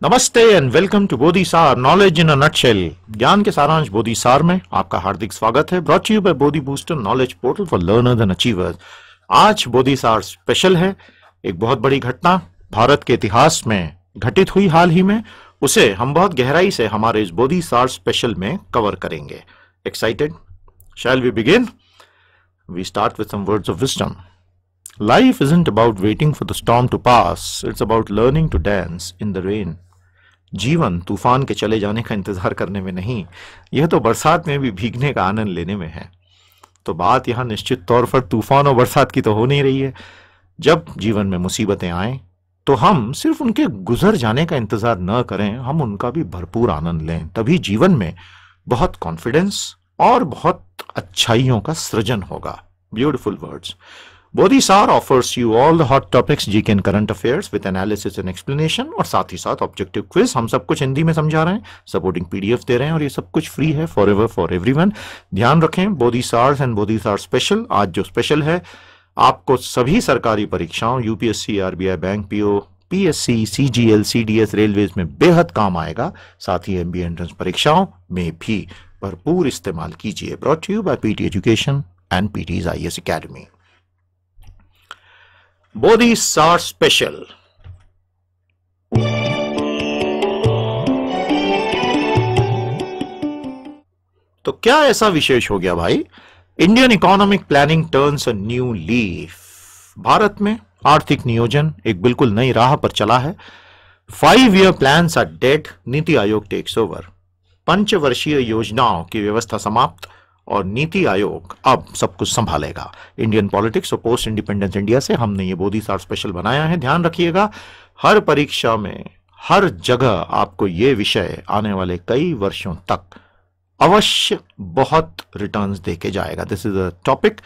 नमस्ते and welcome to Bodhisar knowledge in a nutshell. ज्ञान के सारांश बोधिसार में आपका हार्दिक स्वागत है। Brought you by Bodhi booster knowledge portal for learners and achievers. आज बोधिसार स्पेशल है। एक बहुत बड़ी घटना भारत के इतिहास में घटित हुई हाल ही में, उसे हम बहुत गहराई से हमारे इस बोधिसार स्पेशल में कवर करेंगे। Excited? Shall we begin? We start with some words of wisdom. Life isn't about waiting for the storm to pass, it's about learning to dance in the rain. जीवन तूफान के चले जाने का इंतजार करने में नहीं, यह तो बरसात में भी भीगने का आनंद लेने में है। तो बात यहां निश्चित तौर पर तूफान और बरसात की तो हो नहीं रही है। जब जीवन में मुसीबतें आए तो हम सिर्फ उनके गुजर जाने का इंतजार न करें, हम उनका भी भरपूर आनंद लें। तभी जीवन में बहुत कॉन्फिडेंस और बहुत अच्छाइयों का सृजन होगा। Beautiful words. Bodhisar offers you all the hot topics GK and current affairs with analysis and explanation, और साथ ही साथ ऑब्जेक्टिव क्विज। हम सब कुछ हिंदी में समझा रहे हैं, सपोर्टिंग PDF दे रहे हैं, और ये सब कुछ फ्री है फॉर एवर फॉर एवरीवन। ध्यान रखें, बोधिसार एंड बोधिसार स्पेशल। आज जो स्पेशल है, आपको सभी सरकारी परीक्षाओं UPSC, RBI, bank, PO, PSC, CGL, CDS, railways में बेहद काम आएगा। साथ ही MBA एंट्रेंस परीक्षाओं में भी भरपूर इस्तेमाल कीजिए। Brought you by PT education and PT's IAS Academy। Bodhisar special. तो क्या ऐसा विशेष हो गया भाई? Indian economic planning turns a new leaf. Bharat में आर्थिक नियोजन एक बिल्कुल नई राह पर चला है। 5 year plans are dead, NITI Aayog takes over. पंचवर्षीय योजनाओं की व्यवस्था समाप्त और नीति आयोग अब सब कुछ संभालेगा। इंडियन पॉलिटिक्स और पोस्ट इंडिपेंडेंस इंडिया से हमने ये बोधिसार स्पेशल बनाया है। ध्यान रखिएगा, हर परीक्षा में हर जगह आपको ये विषय आने वाले कई वर्षों तक अवश्य बहुत रिटर्न्स देके जाएगा। This is a topic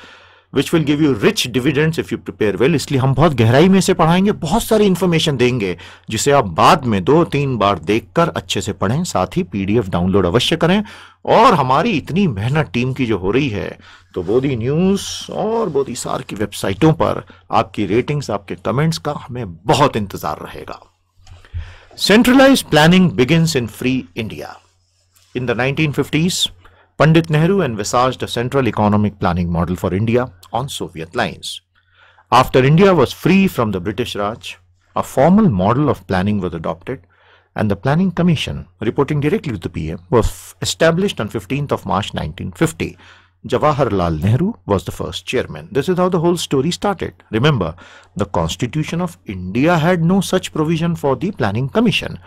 which will give you rich dividends if you prepare well. इसलिए हम बहुत गहराई में से पढ़ाएंगे, बहुत सारी इंफॉर्मेशन देंगे जिसे आप बाद में 2-3 बार देखकर अच्छे से पढ़ें। साथ ही PDF डाउनलोड अवश्य करें। और हमारी इतनी मेहनत टीम की जो हो रही है, तो बोधि न्यूज और बोधिसार की वेबसाइटों पर आपकी रेटिंग्स, आपके कमेंट्स का हमें बहुत इंतजार रहेगा। Centralised planning begins in free India. In the 1950s, Pandit Nehru envisaged a central economic planning model for India on Soviet lines. After India was free from the British Raj, a formal model of planning was adopted, and the Planning Commission, reporting directly to the PM, was established on 15th of March 1950. Jawaharlal Nehru was the first chairman. This is how the whole story started. Remember, the Constitution of India had no such provision for the Planning Commission.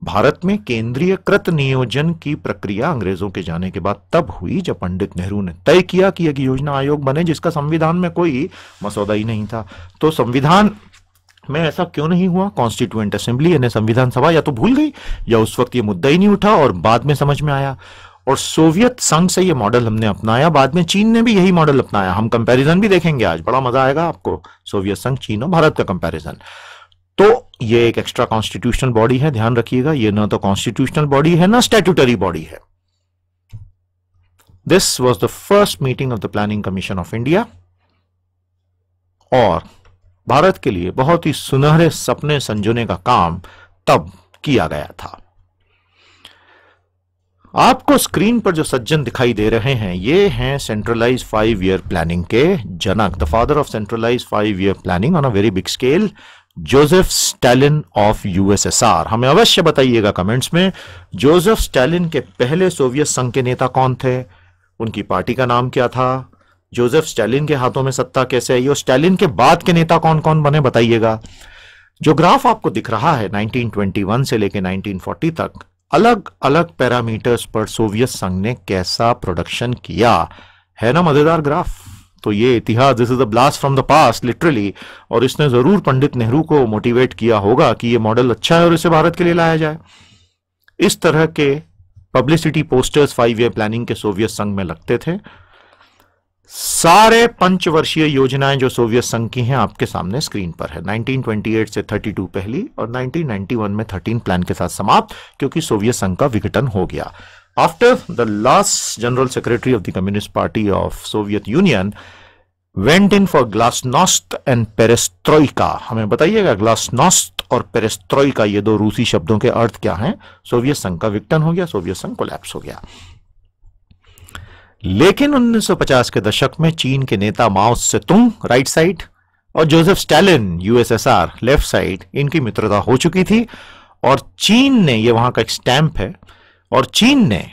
Bharat में केंद्रीयकृत नियोजन की प्रक्रिया अंग्रेजों के जाने के बाद तब हुई जब पंडित नेहरू ने तय किया कि एक योजना आयोग बने जिसका संविधान में कोई मसौदा ही नहीं था। तो संविधान में ऐसा क्यों नहीं हुआ? कॉन्स्टिट्यूएंट असेंबली यानी संविधान सभा या तो भूल गई या उस वक्त ये मुद्दा ही नहीं उठा और बाद में समझ में आया। और सोवियत संघ से ये मॉडल हमने अपनाया, बाद में चीन ने भी यही मॉडल अपनाया। हम कंपैरिजन भी देखेंगे आज, बड़ा मजा आएगा आपको। सोवियत संघ, चीन और भारत का कंपैरिजन। तो ये एक एक्स्ट्रा कॉन्स्टिट्यूशनल बॉडी है। ध्यान रखिएगा, ये ना तो कॉन्स्टिट्यूशनल बॉडी है ना स्टैट्यूटरी बॉडी है। This was the first meeting of the planning commission of India, और भारत के लिए बहुत ही सुनहरे सपने संजोने का काम तब किया गया था। आपको स्क्रीन पर जो सज्जन दिखाई दे रहे हैं, ये हैं सेंट्रलाइज 5 ईयर प्लानिंग के जनक, the father of centralize 5 year planning on a very big scale, Joseph Stalin of USSR। हमें अवश्य बताइएगा कमेंट्स में, जोसेफ स्टालिन के पहले सोवियत संघ के नेता कौन थे, उनकी पार्टी का नाम क्या था, जोसेफ स्टालिन के हाथों में सत्ता कैसे आई और स्टालिन के बाद के नेता कौन कौन बने, बताइएगा। जो ग्राफ आपको दिख रहा है 1921 से लेकर 1940 तक, अलग अलग पैरामीटर्स पर सोवियत संघ ने कैसा प्रोडक्शन किया है ना, मजेदार ग्राफ। तो ये इतिहास, this is a blast from the past literally, और इसने जरूर पंडित नेहरू को मोटिवेट किया होगा कि ये मॉडल अच्छा है और इसे भारत के लिए लाया जाए। इस तरह के पब्लिसिटी पोस्टर्स 5 ईयर प्लानिंग के सोवियत संघ में लगते थे। सारे पंचवर्षीय योजनाएं जो सोवियत संघ की हैं आपके सामने स्क्रीन पर है। 1928 से 32 पहली और 1991 में 13 प्लान के साथ समाप्त, क्योंकि सोवियत संघ का विघटन हो गया। After the last general secretary of the Communist Party of Soviet Union went in for glasnost and perestroika, हमें बताइएगा glasnost और पेरेस्ट्रोइका, ये दो रूसी शब्दों के अर्थ क्या हैं? सोवियत संघ का विघटन हो गया, सोवियत संघ कोलैप्स हो गया। लेकिन 1950 के दशक में चीन के नेता माओ सेतुंग राइट साइड और Joseph Stalin USSR left side, इनकी मित्रता हो चुकी थी और चीन ने, ये वहां का एक स्टैंप है, और चीन ने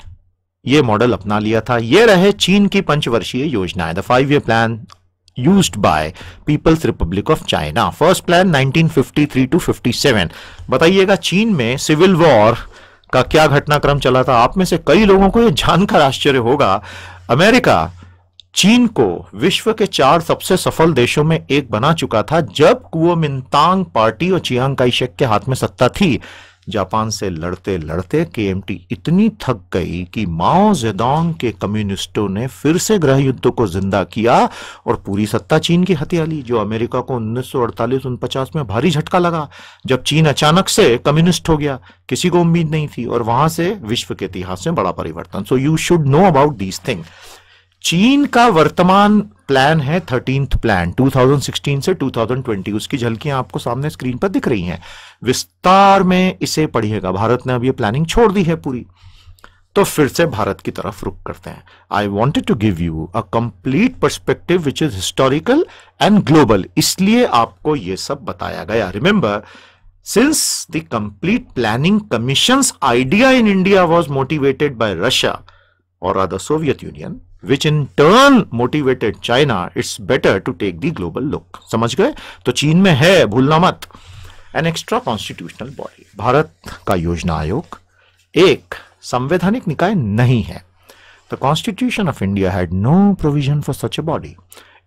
ये मॉडल अपना लिया था। ये रहे चीन की पंचवर्षीय योजनाएं, the 5-year plan used by people's republic of China. First plan 1953 to 57। बताइएगा चीन में सिविल वॉर का क्या घटनाक्रम चला था? आप में से कई लोगों को यह जानकर आश्चर्य होगा, अमेरिका चीन को विश्व के 4 सबसे सफल देशों में एक बना चुका था जब कुओमिंतांग पार्टी और चियांग काई शेक के हाथ में सत्ता थी। जापान से लड़ते लड़ते केएमटी इतनी थक गई कि माओ जेडोंग के कम्युनिस्टों ने फिर से गृह युद्ध को जिंदा किया और पूरी सत्ता चीन की हथिया ली, जो अमेरिका को 1948-49 में भारी झटका लगा जब चीन अचानक से कम्युनिस्ट हो गया। किसी को उम्मीद नहीं थी और वहां से विश्व के इतिहास में बड़ा परिवर्तन। So you should know about these thing. चीन का वर्तमान प्लान है 13th प्लान 2016 से 2020। उसकी झलकियां आपको सामने स्क्रीन पर दिख रही हैं। विस्तार में इसे पढ़िएगा। भारत ने अब ये प्लानिंग छोड़ दी है पूरी। तो फिर से भारत की तरफ रुख करते हैं। I wanted to give you a complete perspective which is historical and global, इसलिए आपको ये सब बताया गया। Remember, since the complete planning commissions idea in India was motivated by Russia और other Soviet Union, which in turn motivated China, it's better to take the global look। समझ गए? तो चीन में है, भूलना मत, an extra constitutional body। Bharat का योजना आयोग एक संवैधानिक निकाय नहीं है। The Constitution of India had no provision for such a body।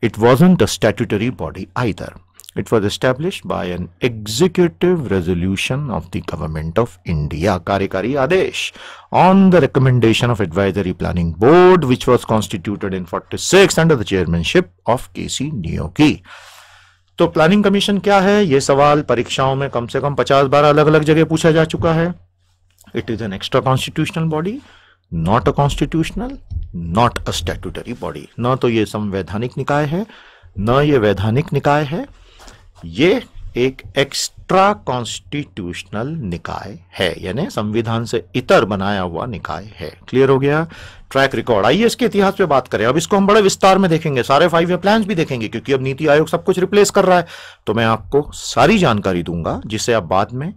It wasn't a statutory body either। It was established by an executive resolution of the government of India, कार्यकारी आदेश, on the recommendation of advisory planning board, which was constituted in 46 under the chairmanship of KC Niyogi। तो planning commission क्या है? ये सवाल परीक्षाओं में कम से कम 50 बार अलग अलग जगह पूछा जा चुका है। It is an extra constitutional body, not a constitutional, not a statutory body। न तो ये संवैधानिक निकाय है, न ये वैधानिक निकाय है, ये एक एक्स्ट्रा कॉन्स्टिट्यूशनल निकाय है, यानी संविधान से इतर बनाया हुआ निकाय है। क्लियर हो गया? Track record. आइए इसके इतिहास पे बात करें। अब इसको हम बड़े विस्तार में देखेंगे, सारे 5-year प्लान्स भी देखेंगे, क्योंकि अब नीति आयोग सब कुछ रिप्लेस कर रहा है। तो मैं आपको सारी जानकारी दूंगा जिसे आप बाद में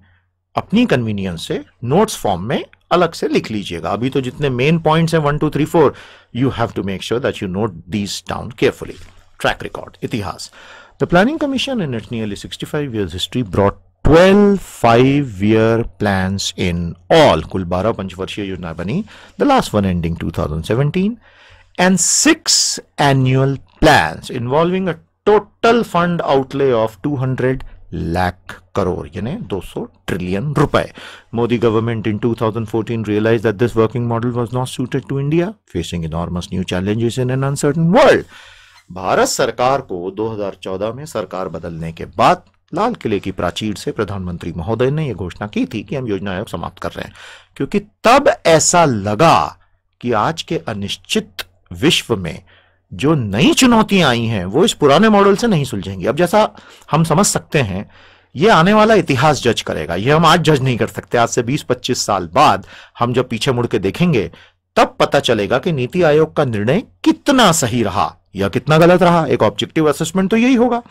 अपनी कन्वीनियंस से नोट्स फॉर्म में अलग से लिख लीजिएगा। अभी तो जितने मेन पॉइंट्स हैं 1 2 3 4, you have to make sure that you note these down carefully. Track record, इतिहास। The Planning Commission in its nearly 65 years history brought 12 5-year plans in all, कुल 12 पंचवर्षीय योजना बनी, the last one ending 2017, and 6 annual plans involving a total fund outlay of 200 lakh crore, यानी 200 trillion रुपए। Modi government in 2014 realized that this working model was not suited to India, facing enormous new challenges in an uncertain world। Bharat सरकार को 2014 में सरकार बदलने के बाद लाल किले की प्राचीर से प्रधानमंत्री महोदय ने यह घोषणा की थी कि हम योजना आयोग समाप्त कर रहे हैं, क्योंकि तब ऐसा लगा कि आज के अनिश्चित विश्व में जो नई चुनौतियां आई हैं वो इस पुराने मॉडल से नहीं सुलझेंगी। अब जैसा हम समझ सकते हैं, ये आने वाला इतिहास जज करेगा, ये हम आज जज नहीं कर सकते। आज से 20-25 साल बाद हम जब पीछे मुड़ के देखेंगे तब पता चलेगा कि नीति आयोग का निर्णय कितना सही रहा या कितना गलत रहा। एक ऑब्जेक्टिव असेसमेंट तो यही होगा।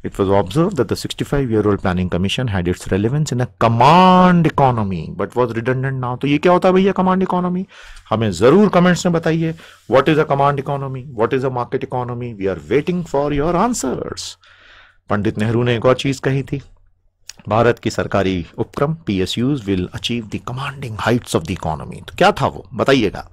It was observed that the 65-year-old planning commission had its relevance in a command economy, but was redundant now। तो ये क्या होता है भैया command economy? हमें जरूर कमेंट्स में बताइए। What is a command economy? What is a market economy? We are waiting for your answers। Pandit Nehru ने एक और चीज कही थी, भारत की सरकारी उपक्रम PSUs will achieve the commanding heights of the economy। तो क्या था वो, बताइएगा।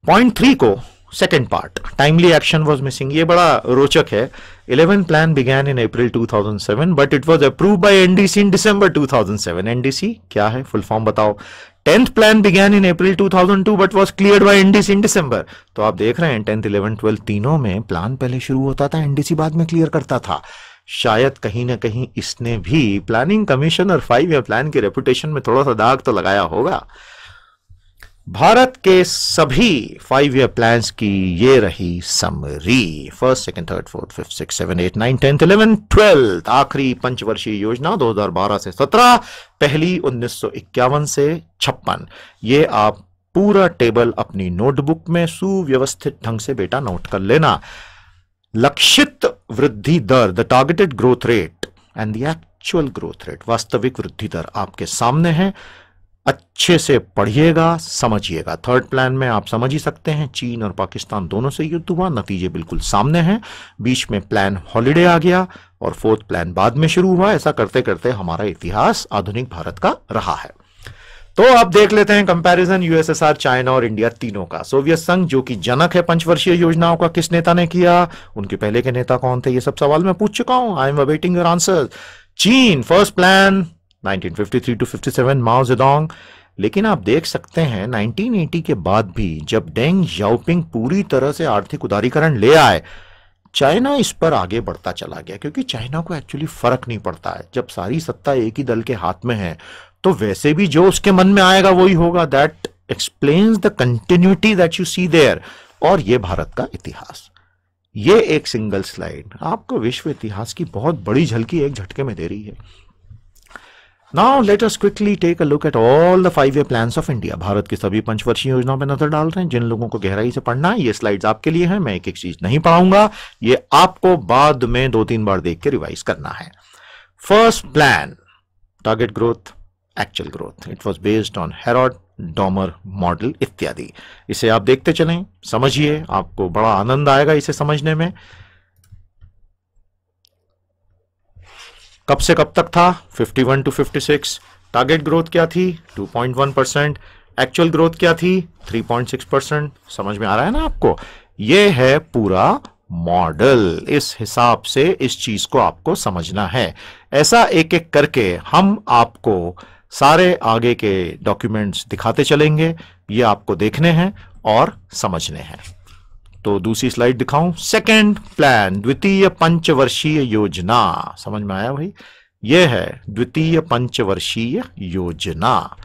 पॉइंट 3 को second part, timely action was missing, ये बड़ा रोचक है। 11 plan began in April 2007 but it was approve by NDC in December 2007। NDC क्या है, फुल फॉर्म बताओ। 10th plan began in April 2002 but was cleared by NDC in December. तो आप देख रहे हैं 10th 11th 12th तीनों में प्लान पहले शुरू होता था, एनडीसी बाद में क्लियर करता था। शायद कहीं ना कहीं इसने भी प्लानिंग कमीशन और 5-year प्लान के रेपुटेशन में थोड़ा सा दाग तो लगाया होगा। भारत के सभी 5 ईयर प्लान्स की ये रही summary. First, second, third, fourth, fifth, six, 7, 8, 9, 10, 11, 12 आखिरी पंचवर्षीय योजना 2012 से 17, पहली 1951 से 56। ये आप पूरा टेबल अपनी नोटबुक में सुव्यवस्थित ढंग से बेटा नोट कर लेना। लक्षित वृद्धि दर, the targeted growth rate and the actual growth rate, वास्तविक वृद्धि दर आपके सामने है। अच्छे से पढ़िएगा, समझिएगा। थर्ड प्लान में आप समझ ही सकते हैं, चीन और पाकिस्तान दोनों से युद्ध हुआ, नतीजे बिल्कुल सामने हैं। बीच में प्लान हॉलिडे आ गया और फोर्थ प्लान बाद में शुरू हुआ। ऐसा करते करते हमारा इतिहास आधुनिक भारत का रहा है। तो अब देख लेते हैं कंपैरिजन यूएसएसआर, चाइना और इंडिया तीनों का। सोवियत संघ जो कि जनक है पंचवर्षीय योजनाओं का, किस नेता ने किया, उनके पहले के नेता कौन थे, ये सब सवाल मैं पूछ चुका हूं। I am awaiting your answer. चीन, first plan 1953 to 57, Mao Zedong. लेकिन आप देख सकते हैं 1980 के बाद भी जब डेंग याओपिंग पूरी तरह से आर्थिक उदारीकरण ले आए, चाइना इस पर आगे बढ़ता चला गया, क्योंकि चाइना को एक्चुअली फर्क नहीं पड़ता है। जब सारी सत्ता एक ही दल के हाथ में है तो वैसे भी जो उसके मन में आएगा वही होगा। That explains the continuity that you see there. और ये भारत का इतिहास, ये एक सिंगल स्लाइड आपको विश्व इतिहास की बहुत बड़ी झलकी एक झटके में दे रही है। Now let us quickly take a look at all the 5-year plans of India। Bharat की सभी पंचवर्षीय योजनाओं पर नजर डाल रहे हैं। जिन लोगों को गहराई से पढ़ना है, ये स्लाइड्स आपके लिए हैं। मैं एक एक चीज नहीं पढ़ाऊंगा, ये आपको बाद में 2-3 बार देख के रिवाइज करना है। First plan, target growth, actual growth, it was based on Herod Domar model इत्यादि। इसे आप देखते चलें, समझिए, आपको बड़ा आनंद आएगा इसे समझने में। कब से कब तक था, 51 to 56। टारगेट ग्रोथ क्या थी, 2.1%। एक्चुअल ग्रोथ क्या थी, 3.6%। समझ में आ रहा है ना आपको? यह है पूरा मॉडल। इस हिसाब से इस चीज को आपको समझना है। ऐसा एक एक करके हम आपको सारे आगे के डॉक्यूमेंट्स दिखाते चलेंगे। ये आपको देखने हैं और समझने हैं। तो दूसरी स्लाइड दिखाऊं। सेकंड प्लान, द्वितीय पंचवर्षीय योजना। समझ में आया भाई? यह है द्वितीय पंचवर्षीय योजना।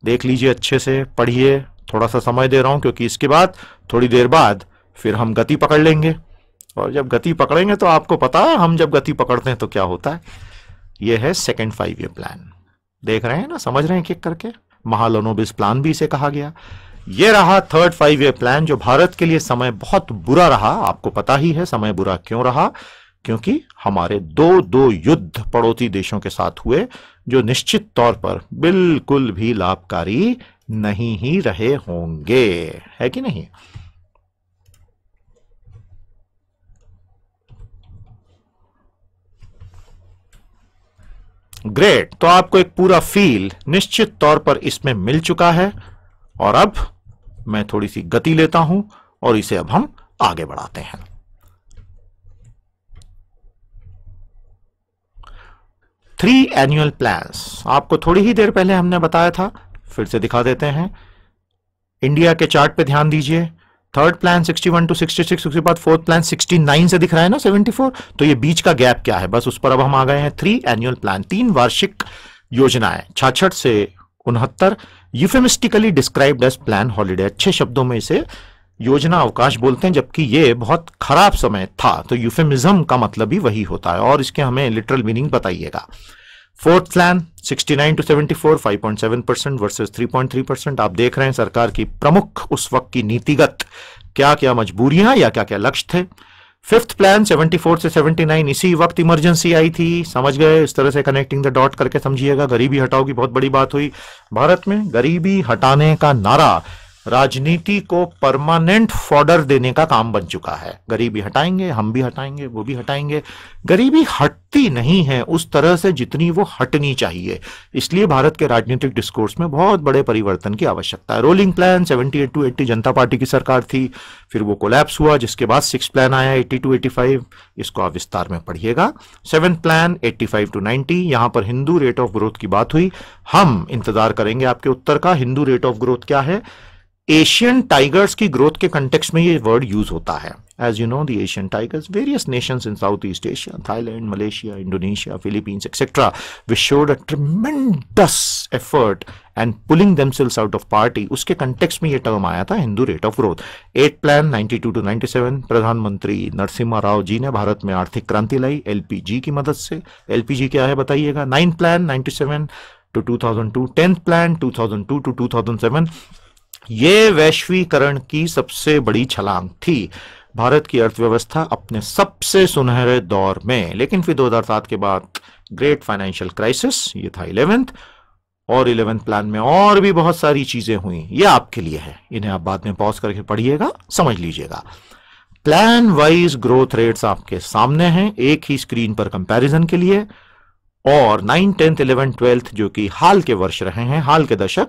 देख लीजिए, अच्छे से पढ़िए। थोड़ा सा समय दे रहा हूं क्योंकि इसके बाद थोड़ी देर बाद फिर हम गति पकड़ लेंगे, और जब गति पकड़ेंगे तो आपको पता है हम जब गति पकड़ते हैं तो क्या होता है। यह है सेकंड 5-ईयर प्लान। देख रहे हैं ना, समझ रहे हैं एक-एक करके। महालनोबिस प्लान भी इसे कहा गया। ये रहा थर्ड 5-ईयर प्लान, जो भारत के लिए समय बहुत बुरा रहा। आपको पता ही है समय बुरा क्यों रहा, क्योंकि हमारे दो युद्ध पड़ोसी देशों के साथ हुए, जो निश्चित तौर पर बिल्कुल भी लाभकारी नहीं ही रहे होंगे, है कि नहीं। ग्रेट। तो आपको एक पूरा फील निश्चित तौर पर इसमें मिल चुका है, और अब मैं थोड़ी सी गति लेता हूं और इसे अब हम आगे बढ़ाते हैं। 3 एनुअल प्लान्स आपको थोड़ी ही देर पहले हमने बताया था, फिर से दिखा देते हैं। इंडिया के चार्ट पे ध्यान दीजिए। थर्ड प्लान 61 to 66, उसके बाद फोर्थ प्लान 69 से दिख रहा है ना 74। तो ये बीच का गैप क्या है, बस उस पर अब हम आ गए हैं। 3 एनुअल प्लान, 3 वार्षिक योजनाएं, 66 से 69। यूफेमिस्टिकली डिस्क्राइब्ड एज प्लान हॉलिडे। अच्छे शब्दों में इसे योजना अवकाश बोलते हैं, जबकि ये बहुत खराब समय था। तो यूफेमिज्म का मतलब ही वही होता है, और इसके हमें लिटरल मीनिंग बताइएगा। Fourth plan 69 to 74, 5.7% versus 3.3%। आप देख रहे हैं सरकार की प्रमुख उस वक्त की नीतिगत क्या क्या मजबूरियां या क्या क्या लक्ष्य थे। फिफ्थ प्लान 74 से 79, इसी वक्त इमरजेंसी आई थी। समझ गए? इस तरह से कनेक्टिंग द डॉट करके समझिएगा। गरीबी हटाओ की बहुत बड़ी बात हुई भारत में। गरीबी हटाने का नारा राजनीति को परमानेंट फॉडर देने का काम बन चुका है। गरीबी हटाएंगे, हम भी हटाएंगे, वो भी हटाएंगे। गरीबी हटती नहीं है उस तरह से जितनी वो हटनी चाहिए। इसलिए भारत के राजनीतिक डिस्कोर्स में बहुत बड़े परिवर्तन की आवश्यकता है। Rolling plan 78 to 80 Janata party की सरकार थी, फिर वो कोलैप्स हुआ, जिसके बाद 6 प्लान आया 80 to 85। इसको आप विस्तार में पढ़िएगा। 7th प्लान 85 to 90, यहां पर हिंदू रेट ऑफ ग्रोथ की बात हुई। हम इंतजार करेंगे आपके उत्तर का। हिंदू रेट ऑफ ग्रोथ क्या है? एशियन टाइगर्स की ग्रोथ के कंटेक्स्ट में ये वर्ड यूज होता है. As you know, the Asian tigers, various nations in Southeast Asia, Thailand, Malaysia, Indonesia, Philippines, etc., which showed a tremendous effort and pulling themselves out of poverty. उसके context में ये term आया था Hindu rate of growth. 8 plan 92 to 97, प्रधानमंत्री नरसिम्हा राव जी ने भारत में आर्थिक क्रांति लाई एलपीजी की मदद से. एलपीजी क्या है बताइएगा. 9 plan 97 to 2002, 10th plan 2002 to 2007. ये वैश्वीकरण की सबसे बड़ी छलांग थी भारत की अर्थव्यवस्था अपने सबसे सुनहरे दौर में. लेकिन फिर 2007 के बाद ग्रेट फाइनेंशियल क्राइसिस, ये था 11th, और 11th प्लान में और भी बहुत सारी चीजें हुई. ये आपके लिए है, इन्हें आप बाद में पॉज करके पढ़िएगा, समझ लीजिएगा. प्लान वाइज ग्रोथ रेट्स आपके सामने हैं एक ही स्क्रीन पर कंपैरिजन के लिए. और 9, 10th, 11th, 12th जो कि हाल के वर्ष रहे हैं, हाल के दशक,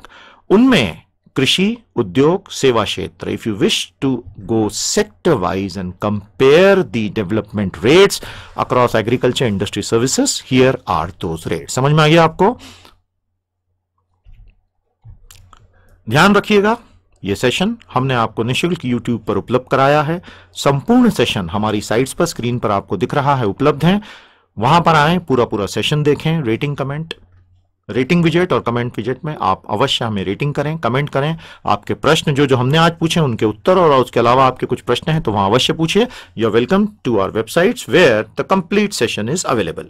उनमें कृषि, उद्योग, सेवा क्षेत्र, if you wish to go sector wise and compare the development rates across agriculture, industry, services, here are those rates. समझ में आ गया आपको. ध्यान रखिएगा, यह सेशन हमने आपको निःशुल्क YouTube पर उपलब्ध कराया है. संपूर्ण सेशन हमारी साइट्स पर स्क्रीन पर आपको दिख रहा है, उपलब्ध हैं. वहां पर आए, पूरा सेशन देखें. रेटिंग विजेट और कमेंट विजेट में आप अवश्य हमें रेटिंग करें, कमेंट करें. आपके प्रश्न जो हमने आज पूछे उनके उत्तर, और उसके अलावा आपके कुछ प्रश्न हैं तो वहां अवश्य पूछिए. You are welcome to our websites where the complete session is available.